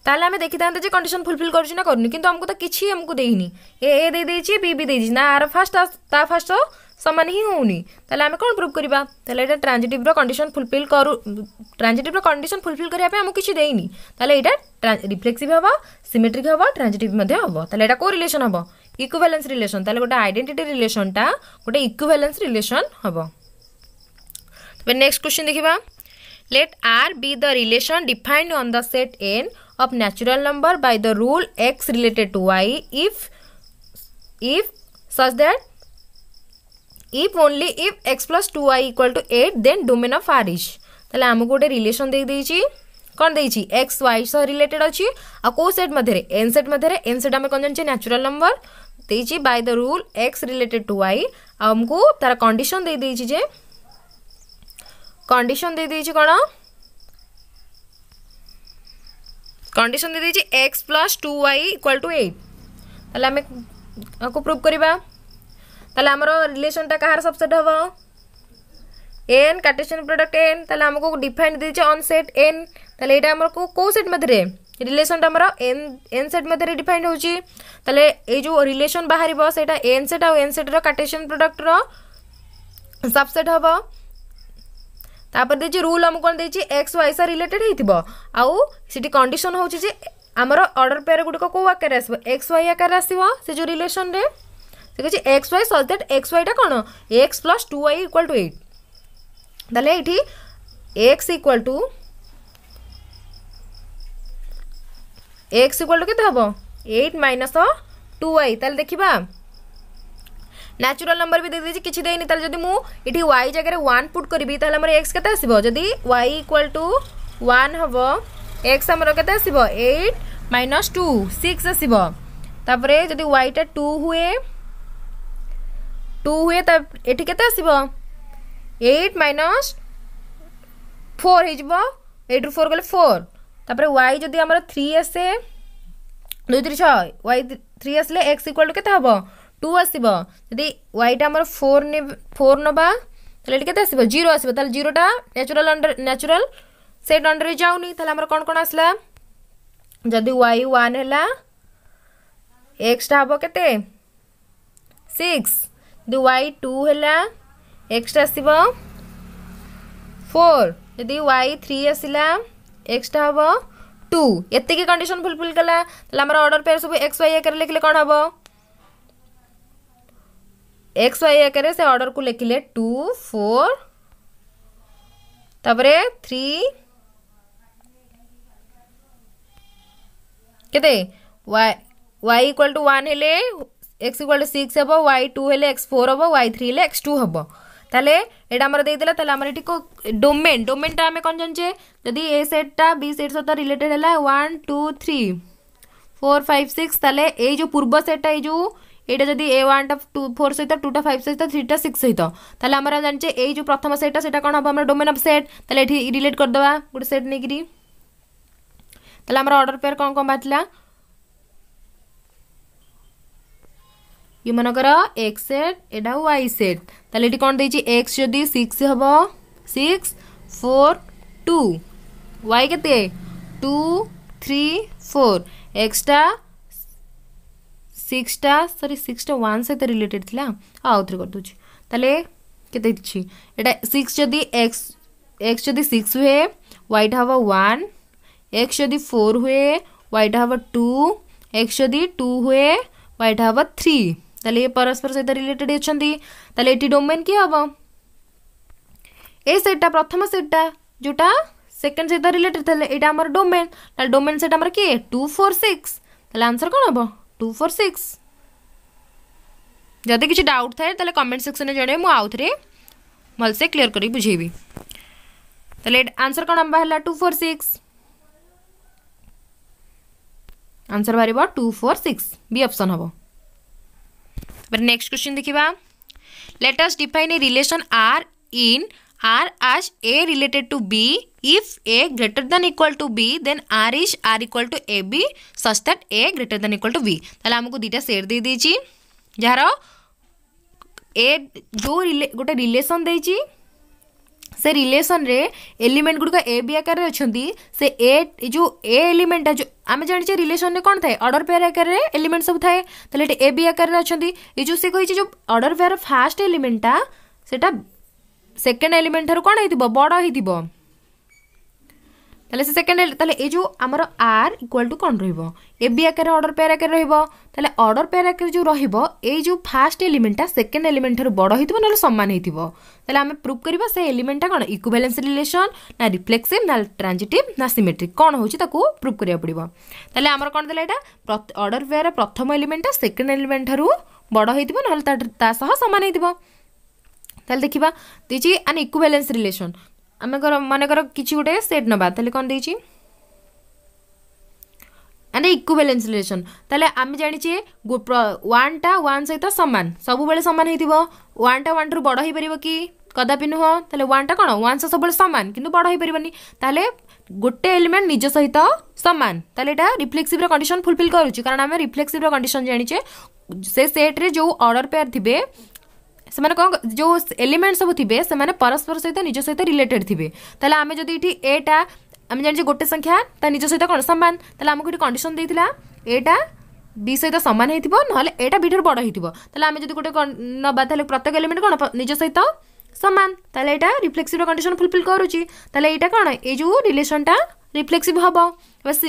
ताले हमें देखि थांते जे कंडीशन फुलफिल करूची ना करनी किंतु हमको तो किछि हमको देइनी ए दे देछि बी बी देछि ना आर फर्स्ट ता फर्स्ट समान ही होनी ताले हमें कौन प्रूव करबा ताले एटा ट्रांजिटिव कंडीशन फुलफिल करू ट्रांजिटिव कंडीशन फुलफिल करिया पे हमको किछि देइनी ताले एटा रिफ्लेक्सिव हबो सिमेट्रिक हबो ट्रांजिटिव मध्ये हबो ताले एटा को रिलेशन हबो इक्विवेलेंस रिलेशन ताले गोटे आइडेंटिटी रिलेशनटा गोटे इक्विवेलेंस रिलेशन हबो तबे नेक्स्ट क्वेश्चन देखिबा let R be the relation defined on the set n of natural number by the rule x related to y if such that if only if x plus 2y equal to 8 then domain of r is ताले हमको गोटे relation दे देछि कोन देछि x y सह related अछि आ को set मध्ये n set हम कोन जानछि नेचुरल नंबर देछि by the rule x related to y हमको तार कंडीशन दे देछि जे कंडीशन दे देछि कोन कंडीशन दे देछि x plus 2y equal to 8 ताले हमें को प्रूव करबा ताले हमरो रिलेशन टा कहार सबसेट हबो n कार्टेशियन प्रोडक्ट n ताले हमको डिफाइन देछि ऑन सेट n ताले एटा हमको को सेट मध्ये रिलेशन टा हमरो n सेट मध्ये डिफाइन होछि ताले ए जो रिलेशन बाहरिबो सेटा n सेट आ n सेट रो कार्टेशियन प्रोडक्ट रो सबसेट हबो तापर देछि रूल हम कोन देछि x y से रिलेटेड हेतिबो आउ सिटी कंडीशन होछि जे हमरो ऑर्डर पेयर गुडी को आकार आसीबो x y आकार आसीबो से जो रिलेशन रे से कहछि x y such that x y टा कोन x plus 2y equal to 8 ताले एठी x equal to केते हबो 8 minus 2y ताले देखिबा नेचुरल नंबर भी दे देछि किछि देइनी ताले जदी मु इठी y जगह रे 1 पुट करबी ताले हमर x केते आसीबो जदी y equal to 1 हबो x हमर केते आसीबो 8 minus 2 6 आसीबो तापरे जदी y टा 2 हुए त एठी केते आसीबो 8 minus 4 हे जबो 8 ରୁ 4 गले 4 तापरे y जदी हमर 3 आसे 2 3 6 y 3 आसले x equal to केते हबो 2 आसीबो जदी y टा हमर 4 नबा ताले एठी केते आसीबो 0 आसीबो ताले 0 टा नेचुरल सेट अंडर रे जाउनी ताले हमर कोन आसला जदी y 1 हैला x टा हबो केते 6 जदी y 2 हैला x टा आसीबो 4 जदी y 3 आसीला x टा हबो 2 एते की कंडीशन फुलफिल कला ताले हमर ऑर्डर पेयर सब x y आकर लिखले कोन हबो x y आकर से ऑर्डर को लिखले 2 4 तबरे 3 केते y equal to 1 हेले x equal to 6 हबो y 2 हेले x 4 हबो y 3 हेले x 2 हबो ताले एटा हमर दे देला ताले हमर एठी को डोमेन टा हमें कोन जानचे जदी a सेट टा b सेट सहित रिलेटेड हैला 1 2 3 4 5 6 ताले ए जो पूर्व सेट टा ए जो एटा जदी a1 टा 2 4 सहित 2 टा 5 सहित 3 टा 6 सहित ताले हमरा जानचे ए जो प्रथम सेट टा सेटा कोन हबो हमरा डोमेन ऑफ सेट ताले एठी रिलेट कर दबा गुड सेट नेगिरी ताले हमरा ऑर्डर पेयर कोन कोन बातला ये मनकर x सेट एडा y सेट ताले एटी कोन देछि x जदी 6 हबो 6 4 2 y केते 2 3 4 x टा सिक्सटा सॉरी सिक्सटा वन सहित रिलेटेड थिला आउ थरे कर दूची ताले केते छि एटा 6 जदी x जदी 6 हुए y टा हवा 1 x जदी 4 हुए y टा हवा 2 x जदी 2 हुए y टा हवा 3 ताले ये परस्पर सहित रिलेटेड अछंती ताले एटी डोमेन की हबो ए सेटटा प्रथम सेटटा जोटा सेकंड सहित रिलेटेड थले एटा हमर डोमेन ताले डोमेन सेट हमर के 2 4 6 ताले आंसर कोन हबो 2 4 6 जदि किसी डाउट थाए ताले कमेंट सेक्शन में जणे मु आउ थरे भल से क्लियर करी बुझेबी ताले आंसर कोन हम हला 2 4 6 आंसर बारिबो 2 4 6 बी ऑप्शन हबो पर नेक्स्ट क्वेश्चन देखिबा let us define a relation R in R as A related to B if A greater than equal to B then R is R equal to AB such that A greater than equal to B ताले हमको दीटा set दे दीची jar ए जो गोटे relation देची से relation रे element good ए B आकार रे अछंती से ए जो ए एलिमेंट जो आमे जानि रिलेशन रे कोन थाए ऑर्डर पेयर आकार रे एलिमेंट सब थाए ताले ए बी आकार रे अछंती ए जो से कहि जो ऑर्डर पेयर फर्स्ट एलिमेंटा सेटा सेकेंड एलिमेंट थारु कोन हेतिबो बड़ हेतिबो ताले से सेकेंड ताले ए जो हमर आर इक्वल टू कोन रहइबो ए बी आकार ऑर्डर पेयर आकार रहइबो ताले ऑर्डर पेयर आकार जो रहइबो ए जो फर्स्ट एलिमेंटा सेकेंड एलिमेंट थारु बड़ हेतिबो नले समान हेतिबो ताले हमें प्रूव करबा से एलिमेंटा कोन इक्विवेलेंस रिलेशन ना रिफ्लेक्सिव ना ट्रांजिटिव ना सिमेट्रिक कोन होची ताकू प्रूव करिया पड़िबो ताले हमर कोन देला एटा ऑर्डर पेयर प्रथम एलिमेंटा सेकेंड एलिमेंट थारु बड़ हेतिबो नले ता सह समान हेतिबो ताले देखिबा देची एन इक्विवेलेंस रिलेशन आमे माने कर किछि गोटे सेट नबा ताले कोन देची एन इक्विवेलेंस रिलेशन ताले आमे जानि छे 1 टा 1 सहित समान सब बेले समान हेतिबो 1 टा 1 रु बड़ हे परिबो कि कदापि नुह ताले 1 टा कोन 1 से सब बेले समान किंतु बड़ हे परिबनी ताले गोटे एलिमेंट निज सहित समान ताले एटा रिफ्लेक्सिव रो कंडीशन फुलफिल करूची कारण आमे रिफ्लेक्सिव रो कंडीशन जानि छे से सेट रे जो ऑर्डर पेयर थिबे से माने कोन जो एलिमेंट सब थिबे से माने परस्पर सहित निज सहित रिलेटेड थिबे ताले आमे जदी इठी एटा आमे जानि जे गोटे संख्या ता निज सहित कोन समान ताले हमकु इठी कंडीशन देथिला एटा बी सहित समान हेतिबो नहले एटा बी ठर बड़ हेतिबो ताले आमे जदी गोटे नबा ताले प्रत्येक एलिमेंट कोन निज सहित समान ताले एटा रिफ्लेक्सिव रो कंडीशन फुलफिल करूची ताले एटा कोन ए जो रिलेशन टा रिफ्लेक्सिव हबो बस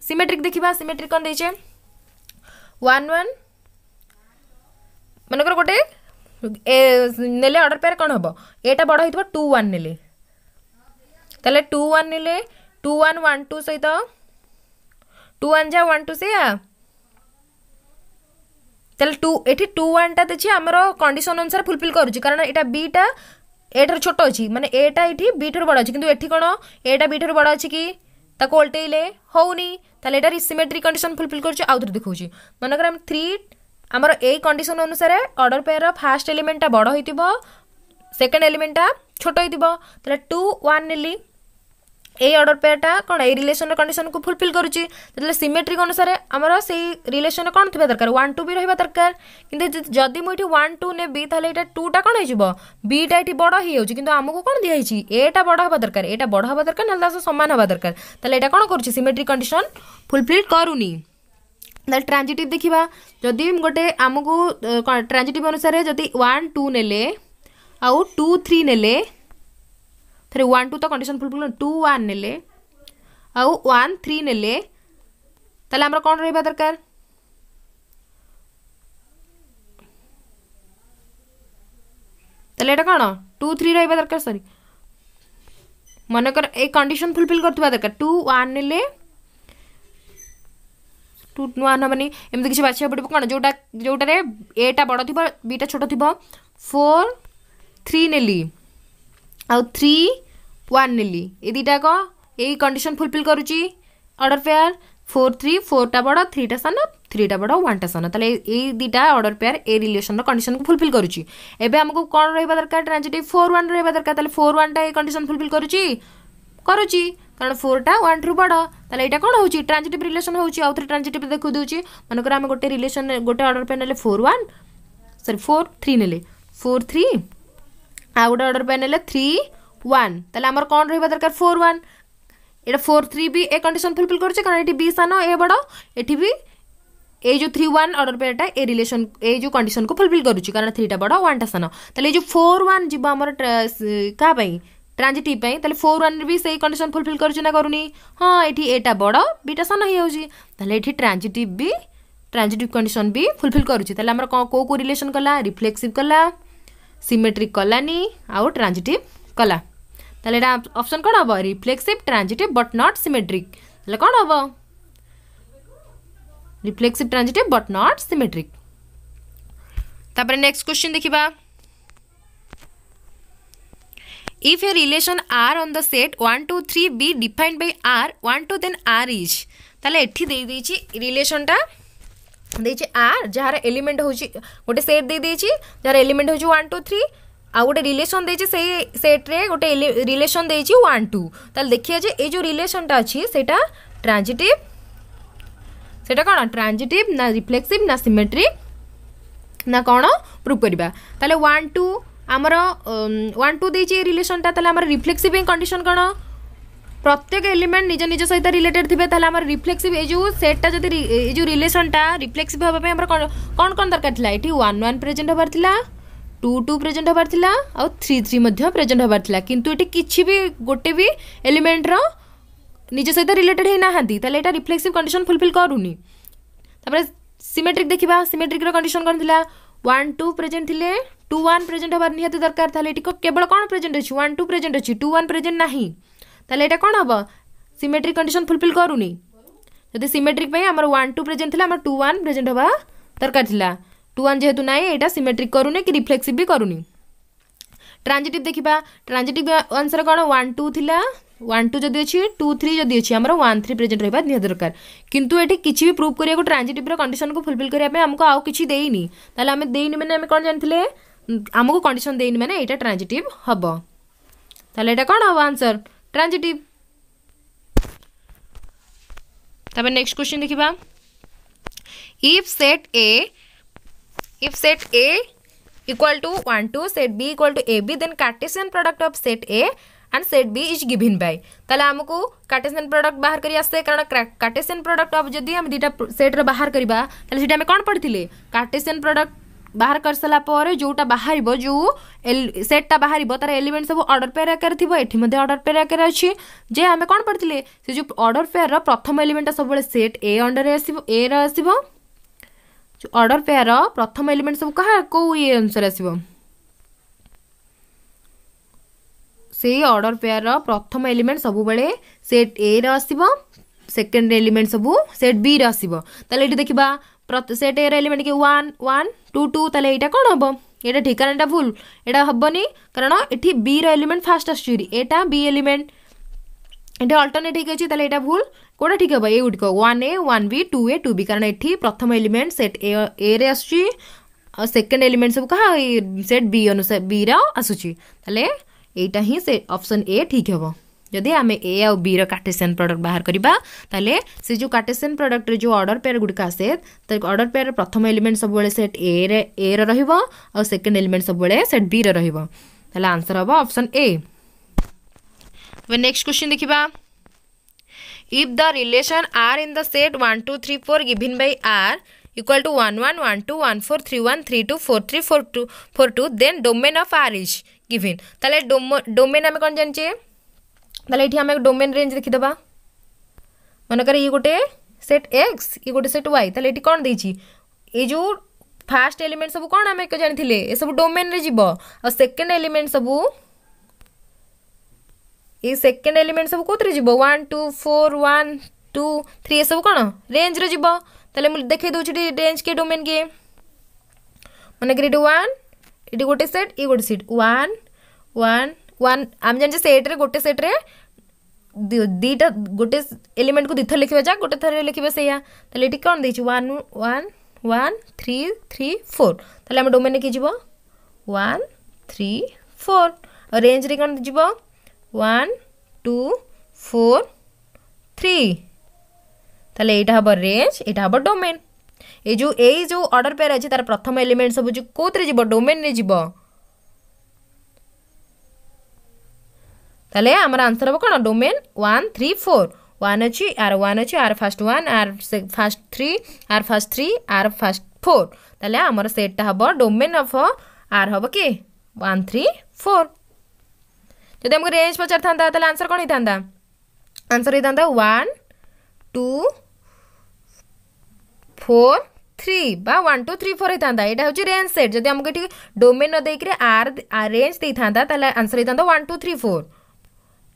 सिमेट्रिक देखिबा सिमेट्रिक कोन देछे 1 1 मनकर गोटे नेले ऑर्डर पेयर कौन हम एटा बड़ हो 2 1 नेले ताले 2 1 नेले 2 1 1 2 सहित 2 1 जा 1 2 से ताले 2 एठी 2 1 ता देछि हमरो कंडीशन अनुसार फुलफिल करूची कारण एटा बी टा एटर छोटो अछि माने एटा एठी बी ठर बड़ अछि किंतु एठी कोन एटा बी ठर बड़ अछि कि ताको उल्टेइले होउनी ताले एटा सिमेट्रिक कंडीशन फुलफिल करूची आउथर देखौची मानकर हम 3 आमर ए कंडीशन अनुसार ऑर्डर पेयर फर्स्ट एलिमेंटा बड़ होइतिबो सेकंड एलिमेंटा छोट होइतिबो तले 2 1 नेली ए order पेयरटा cone a relation condition को फुलफिल करूची तले सिमेट्रिक अनुसार आमर से रिलेशन कोन थिबा दरकार 1 2 भी रहबा दरकार किंतु जदी मोइठी 1 2 ने बी तले एटा 2 टा कोन होइजिबो बी टा एठी बड़ होई होची किंतु हमको कोन दिया हिची ए टा बड़ हबा दरकार एटा बड़ हबा दरकार नलदा से समान हबा दरकार तले एटा कोन करूची सिमेट्रिक कंडीशन फुलफिल करूनी ट्रांजिटिव देखिबा जदि गोटे आमको ट्रांजिटिव अनुसार जदि 1 2 नेले आउ 2 3 नेले थरे 1 2 तो कंडीशन फुलफिल 2 1 नेले आउ 1 3 नेले ताले हमरा कोन रहबा दरकार ताले एटा कोन 2 3 रहबा दरकार सॉरी माने कर ए कंडीशन फुलफिल करथबा दरकार 2 1 नेले 2 1 हबनी एमति किछ बाछिया पड़िबो कोन जोटा जोटा रे ए टा बड़ थिबो बी टा छोटो थिबो 4 3 नेली आ 3 1 नेली ए दीटा को ए कंडीशन फुलफिल करूची ऑर्डर पेयर 4 3 4 टा बड़ 3 टा सान 3 टा बड़ 1 टा सान तले ए दीटा ऑर्डर पेयर ए रिलेशन रो कंडीशन को फुलफिल करूची एबे हमको कोन रहबा दरकार ट्रांजिटिव 4 1 रहबा दरकार तले 4 1 टा ए कंडीशन फुलफिल करूची कारण 4 टा 1 रु बड़ ताले एटा कोन होची ट्रांजिटिव रिलेशन होची आउथरे ट्रांजिटिव देखु दोची मनकर हम गोटे रिलेशन गोटे ऑर्डर पे नेले 4 1 सॉरी 4 3 नेले 4 3 आ गोटे ऑर्डर पे नेले 3 1 ताले हमर कोन रहबा दरकार 4 1 एटा 4 3 भी ए कंडीशन फुलफिल करछ कारण एटी बी सानो ए बड़ एटी भी ए जो 3-1 ऑर्डर पेयरटा ए रिलेशन ए जो कंडीशन को फुलफिल करुच्ची कारण 3टा बड़ 1टा सान ताले जो 4-1 जीव आमर क्या ट्रांजिटिव पे ताले 4-1 भी सही कंडीशन फुलफिल करुच्ची ना करूनी हाँ एठी एटा बड़ बीटा सान हो जाउची ताले एठी ट्रांजिटिव कंडीशन भी फुलफिल करुच्ची ताले हमर को को रिलेशन कला रिफ्लेक्सिव कला सिमेट्रिक कलानी आउ ट्रांजिटिव कला ताले एटा ऑप्शन कोन हबो reflexive transitive but not symmetric ताले कोन हबो reflexive transitive but not symmetric. तापर नेक्स्ट क्वेश्चन देखिबा if a relation R on the set 1 2 3 be defined by R 1 2 then R is ताले एठी दे देछि रिलेशन टा देछि आर जहार एलिमेंट होछि गोटे सेट दे देछि जहार एलिमेंट होछि 1 2 3 आ गोटे रिलेशन देछि से सेट रे गोटे रिलेशन देछि 1 2 ताले देखिया जे ए जो रिलेशन टा अछि सेटा ट्रांजिटिव सेटा कौन ट्रांजिटिव ना रिफ्लेक्सिव ना सिमेट्रिक ना कौन प्रूव करबा ताले 1 2 आमर 1 2 देछि रिलेशन ता ताले आमर रिफ्लेक्सिव कंडीशन कौन प्रत्येक एलिमेंट निज निज सहित रिलेटेड थिबे ताले आमर रिफ्लेक्सिव ए जो सेट ता जदी ए जो रिलेशन ता रिफ्लेक्सिव होबा पे आमर कौन कौन दरकार थिला एठी 1 1 प्रेजेंट होबार थिला 2 2 प्रेजेंट होबार थिला और 3 3 मध्ये प्रेजेंट होबार थिला किंतु एठी किछि भी गोटे भी एलिमेंट रो निज सहित रिलेटेड ही नाहांती ताले एटा रिफ्लेक्सिव कंडीशन फुलफिल करूनी तापर सिमेट्रिक देखिबा सिमेट्रिक रो कंडीशन कोन थिला 1 2 प्रेजेंट थिले 2 1 प्रेजेंट होबार निहाती दरकार ताले एटी को केवल कोन प्रेजेंट अछि 1 2 प्रेजेंट अछि 2 1 प्रेजेंट नाही ताले एटा कोन हबो सिमेट्रिक कंडीशन फुलफिल करूनी जदि सिमेट्रिक पे हमर 1 2 प्रेजेंट थिला हमर 2 1 प्रेजेंट होबा दरकार थिला 2 1 जेहेतु नाही एटा सिमेट्रिक करूनी कि रिफ्लेक्सिव भी करूनी। ट्रांजिटिव देखिबा ट्रांजिटिव आंसर कोन 1 2 थिला 1 2 जदि अछि 2 3 जदि अछि हमर 1 3 प्रेजेंट रहबा निहाती दरकार किंतु एठी किछि भी प्रूव करिया को ट्रांजिटिव रो कंडीशन को फुलफिल करिया पे हमको आउ किछि देइनी ताले हमें देइनी माने हम कोन जानथिले हमको कंडीशन देइनी माने एटा ट्रांजिटिव हबो ताले एटा कोन हबो आंसर ट्रांजिटिव। तबे नेक्स्ट क्वेश्चन देखिबा if set A equal to 1 2 set B equal to AB then Cartesian product of set A and set B is given by ताले हमको कार्टेशियन प्रोडक्ट बाहर करी आसे कारण कार्टेशियन प्रोडक्ट अब जदी हम दीटा सेट रे बाहर करबा ताले सेटा हम कोन पढ़थिले कार्टेशियन प्रोडक्ट बाहर कर सला पर जोटा बाहरिबो जो सेटटा बाहरिबो तार एलिमेंट सब ऑर्डर पेयर आकार थिबो एठी मध्ये ऑर्डर पेयर आकार अछि जे हम कोन पढ़थिले से जो ऑर्डर पेयर रो प्रथम एलिमेंट सब बळे सेट A अंडर रे आसीबो A रे आसीबो जो ऑर्डर पेयर रो प्रथम एलिमेंट सब कहा को ये आंसर आसीबो से ऑर्डर पेयर रो प्रथम एलिमेंट सब बळे सेट A रे आसीबो सेकंड एलिमेंट सब सेट B रे आसीबो ताले एठी देखिबा सेट A रे एलिमेंट के 1 1 2 2 ताले एटा कोन हबो एटा ठीक कारण एटा भूल एटा हबनी कारण एठी B रे एलिमेंट फास्ट आछुरी एटा B एलिमेंट एटा अल्टरनेट ठीक अछि ताले एटा भूल कोडा ठीक हबो ए उडको 1A 1B 2A 2B कारण एठी प्रथम एलिमेंट सेट A रे आछुची और सेकंड एलिमेंट सब कहा सेट B अनुसार B रा आछुची ताले एटा ही से ऑप्शन A ठीक हबो जदि आमे A और B रो कार्टेशियन प्रोडक्ट बाहर करिबा ताले से जो कार्टेशियन प्रोडक्ट रे जो ऑर्डर पेयर गुड का आसे त ऑर्डर पेयर प्रथम एलिमेंट सब बळे सेट A रे रहिबो और सेकंड एलिमेंट सब बळे सेट B रे रहिबो ताले आंसर हबो ऑप्शन A। वे नेक्स्ट क्वेश्चन देखिबा if the relation R in the set 1 2 3 4 given by R equal to 1 1 1 2 1 4 3 1 3 2 4 3 4 2 4 2 then domain of R is given ताले डोमेन हमें कोन जानचे ताले एठी हमें डोमेन रेंज देखि दबा मन करे ये गोटे सेट X ये गोटे सेट Y ताले एठी कोन देछि ए जो फर्स्ट एलिमेंट सब कोन हमें के जानिथिले ए सब डोमेन रे जीवो और सेकंड एलिमेंट सब ए सेकंड एलिमेंट सब कोतरे जीवो 1 2 4 1 2 3 ए सब कोन रेंज रे जीवो ताले मु देखै दोछि रेंज के डोमेन के मन करे 1 एठी गोटे सेट ए गोटे सेट 1 1 1 आम जान सेट रे गोटे सेट रे दीटा गोटे एलिमेंट को दिथर लिखबा जा गोटे थरे लिखबा सेया ताले एठी कोन देछि 1 1 1 3 3 4 ताले हम डोमेन के जीवो 1 3 4 और रेंज रे कोन जीवो 1 2 4 3 ताले एटा हबो रेंज एटा हबो डोमेन ए जो ऑर्डर पेयर अछि तार प्रथम एलिमेंट सब जो कोतरे जीवो डोमेन रे जीवो ताले हमर आंसर हबो कोन डोमेन 1 3 4 वन अच्छी आर वन अच्छी R first one R first three R first four ताले आमर सेटटा हम डोमेन ऑफ आर हम कि 1 3 4 जदि हमको रेंज पचार था ताले आंसर कौन होता आंसर होता 1 2 4 3 बा 1 2 3 4 होता यहाँ हूँ रेंज सेट जब हमको ये डोमेन न देकर आर रेंज दे था आंसर होता 1 2 3 4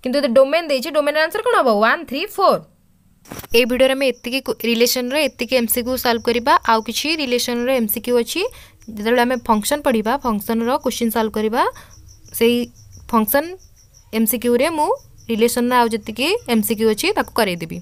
किंतु डोमेन देछि डोमेन आंसर कौन हम 1 3 4 ए वीडियो में एतिकी रिलेशन रो एतिकी एमसीक्यू सॉल्व करबा आउ किछि रिलेशन रो एमसीक्यू अछि जेतले हमें फंक्शन पढ़िबा फंक्शन रो क्वेश्चन सॉल्व करबा सेही फंक्शन एमसीक्यू रे मु रिलेशन आउ जेतिकी एमसीक्यू अछि ताको करै देबी।